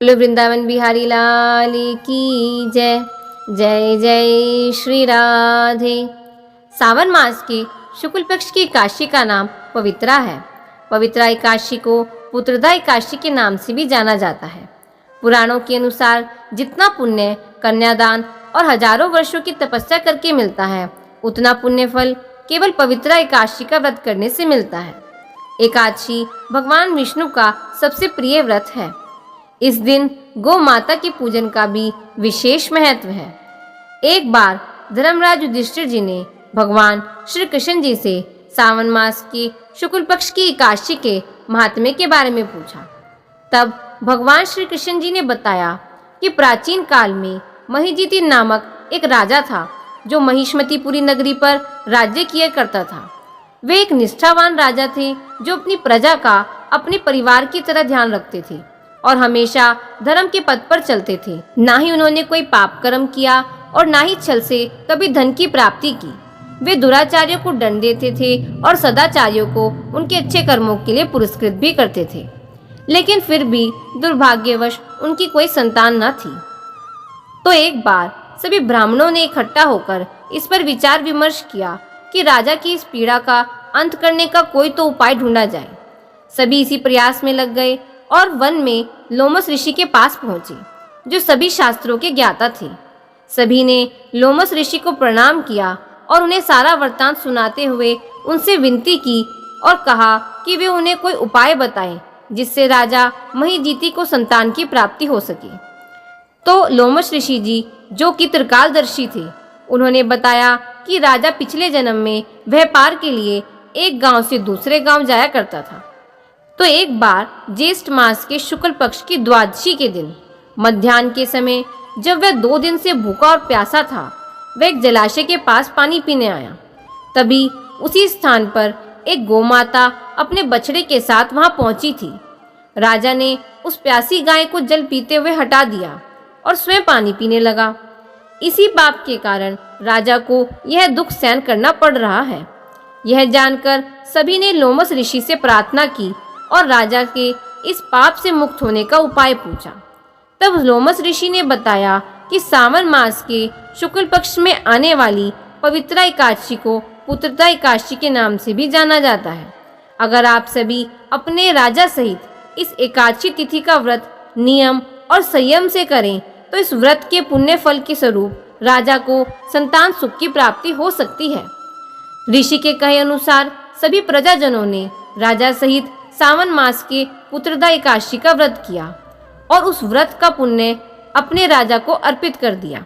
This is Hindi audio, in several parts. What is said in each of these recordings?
बोलो वृंदावन बिहारी लाल की जय। जय जय श्री राधे। सावन मास के शुक्ल पक्ष की एकादशी का नाम पवित्रा है। पवित्रा एकादशी को पुत्रदा एकादशी के नाम से भी जाना जाता है। पुराणों के अनुसार जितना पुण्य कन्यादान और हजारों वर्षों की तपस्या करके मिलता है, उतना पुण्य फल केवल पवित्रा एकादशी का व्रत करने से मिलता है। एकादशी भगवान विष्णु का सबसे प्रिय व्रत है। इस दिन गौ माता के पूजन का भी विशेष महत्व है। एक बार धर्मराज युधिष्ठिर जी ने भगवान श्री कृष्ण जी से सावन मास की शुक्ल पक्ष की एकादशी के महात्म्य के बारे में पूछा। तब भगवान श्री कृष्ण जी ने बताया कि प्राचीन काल में महिजीति नामक एक राजा था, जो महिष्मतिपुरी नगरी पर राज्य किया करता था। वे एक निष्ठावान राजा थे, जो अपनी प्रजा का अपने परिवार की तरह ध्यान रखते थे और हमेशा धर्म के पथ पर चलते थे। ना ही उन्होंने कोई पाप कर्म किया और ना ही छल से कभी धन की प्राप्ति की। वे दुराचार्यों को दंड देते थे और सदाचारियों को उनके अच्छे कर्मों के लिए पुरस्कृत भी करते थे। लेकिन फिर भी दुर्भाग्यवश उनकी कोई संतान न थी। तो एक बार सभी ब्राह्मणों ने इकट्ठा होकर इस पर विचार विमर्श किया कि राजा की इस पीड़ा का अंत करने का कोई तो उपाय ढूंढा जाए। सभी इसी प्रयास में लग गए और वन में लोमस ऋषि के पास पहुंचे, जो सभी शास्त्रों के ज्ञाता थे। सभी ने लोमस ऋषि को प्रणाम किया और उन्हें सारा वृत्तांत सुनाते हुए उनसे विनती की और कहा कि वे उन्हें कोई उपाय बताएं, जिससे राजा महिजीति को संतान की प्राप्ति हो सके। तो लोमस ऋषि जी, जो कि त्रिकालदर्शी थे, उन्होंने बताया कि राजा पिछले जन्म में व्यापार के लिए एक गांव से दूसरे गांव जाया करता था। तो एक बार ज्येष्ठ मास के शुक्ल पक्ष की द्वादशी के दिन मध्याह्न के समय, जब वह 2 दिन से भूखा और प्यासा था, वह एक जलाशय के पास पानी पीने आया। तभी उसी स्थान पर एक गोमाता अपने बछड़े के साथ वहां पहुंची थी। राजा ने उस प्यासी गाय को जल पीते हुए हटा दिया और स्वयं पानी पीने लगा। इसी पाप के कारण राजा को यह दुख सहन करना पड़ रहा है। यह जानकर सभी ने लोमस ऋषि से प्रार्थना की और राजा के इस पाप से मुक्त होने का उपाय पूछा। तब लोमस ऋषि ने बताया कि सावन मास के शुक्ल पक्ष में आने वाली पवित्रा एकादशी को पुत्रदा एकादशी के नाम से भी जाना जाता है। अगर आप सभी अपने राजा सहित इस एकादशी तिथि का व्रत नियम और संयम से करें, तो इस व्रत के पुण्य फल के स्वरूप राजा को संतान सुख की प्राप्ति हो सकती है। ऋषि के कहे अनुसार सभी प्रजाजनों ने राजा सहित सावन मास के पुत्रदा एकादशी का व्रत किया और उस व्रत का पुण्य अपने राजा को अर्पित कर दिया।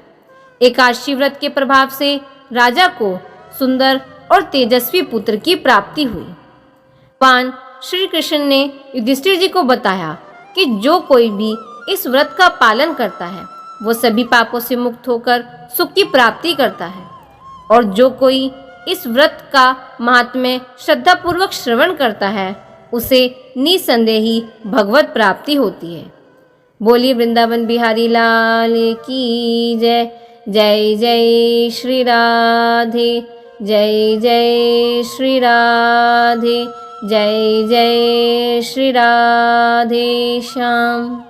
एकादशी व्रत के प्रभाव से राजा को सुंदर और तेजस्वी पुत्र की प्राप्ति हुई। भगवान श्री कृष्ण ने युधिष्ठिर जी को बताया कि जो कोई भी इस व्रत का पालन करता है, वो सभी पापों से मुक्त होकर सुख की प्राप्ति करता है, और जो कोई इस व्रत का महात्म्य श्रद्धा पूर्वक श्रवण करता है, उसे निसंदेही भगवत प्राप्ति होती है। बोलिए वृंदावन बिहारी लाल की जय। जय जय श्री राधे। जय जय श्री राधे। जय जय श्री राधे श्याम।